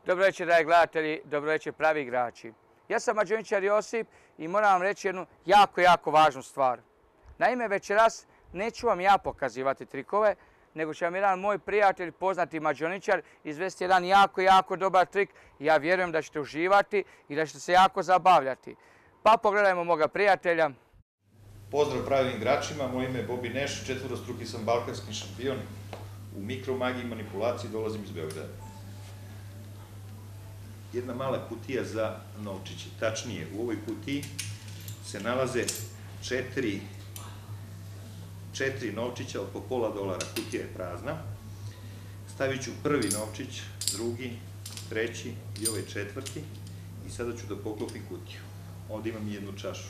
Dobro večer, dragi gledatelji, dobro večer, pravi igrači. Ja sam mađioničar Josip i moram vam reći jednu jako važnu stvar. Naime, večeras neću vam ja pokazivati trikove, nego će vam jedan moj prijatelj, poznati mađioničar, izvesti jedan jako dobar trik. Ja vjerujem da ćete uživati i da ćete se jako zabavljati. Pa pogledajmo moga prijatelja. Pozdrav pravim igračima, moje ime je Bobi Neš, četvorostruki sam balkanski šampion. U mikromagiji i manipulaciji dolazim iz Beograda. Jedna mala kutija za novčiće. Tačnije, u ovoj kutiji se nalaze četiri novčića od po $0,5. Kutija je prazna. Stavit ću prvi novčić, drugi, treći i ovaj četvrti. I sada ću da poklopim kutiju. Ovdje imam jednu čašu.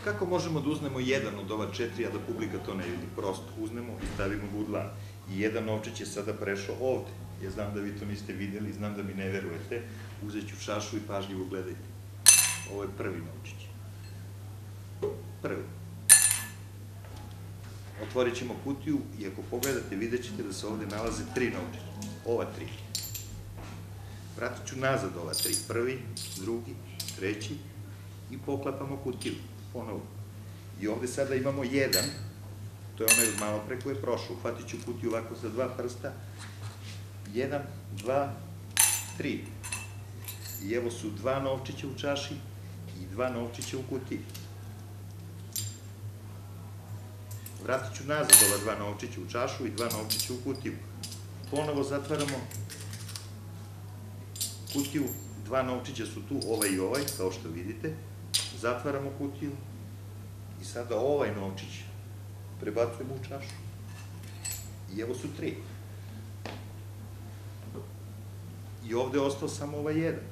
Kako možemo da uznemo jedan od ova četiri, a da publika to ne vidi? Prosto uzmemo i stavimo ga u dlan. I jedan novčić je sada prešao ovde. Ja znam da vi to niste videli, znam da mi ne verujete. Uzet ću čašu i pažljivo gledajte. Ovo je prvi novčić. Prvi. Otvorit ćemo kutiju i ako pogledate vidjet ćete da se ovde nalaze tri novčića. Ova tri. Vratit ću nazad ova tri. Prvi, drugi, treći i poklapamo kutiju. Ponovo. I ovde sada imamo jedan, to je onaj od malo pre koji je prošao. Uhvatit ću kutiju ovako sa dva prsta. 1, 2, 3. I evo su dva novčića u čaši i dva novčića u kutiji. Vratit ću nazad ova dva novčića u čašu i dva novčića u kutiju. Ponovo zatvaramo kutiju, dva novčića su tu, ovaj i ovaj, kao što vidite. Zatvaramo kutiju i sada ovaj novčić prebacujemo u čašu. I evo su tri. I ovde je ostao samo ovaj jedan.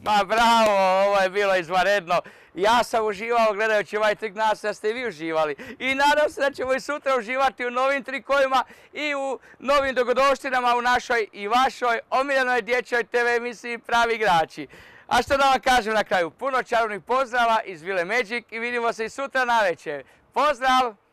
Ma bravo, ovo je bilo izvanredno. Ja sam uživao gledajući ovaj trik, nadam se da ste i vi uživali. I nadam se da ćemo i sutra uživati u novim trikovima i u novim dogodovštinama u našoj i vašoj omiljenoj dječjoj TV emisiji Pravi igrači. A što da vam kažem na kraju, puno čarobnih pozdrava iz Vile Magic i vidimo se i sutra navečer. Pozdrav!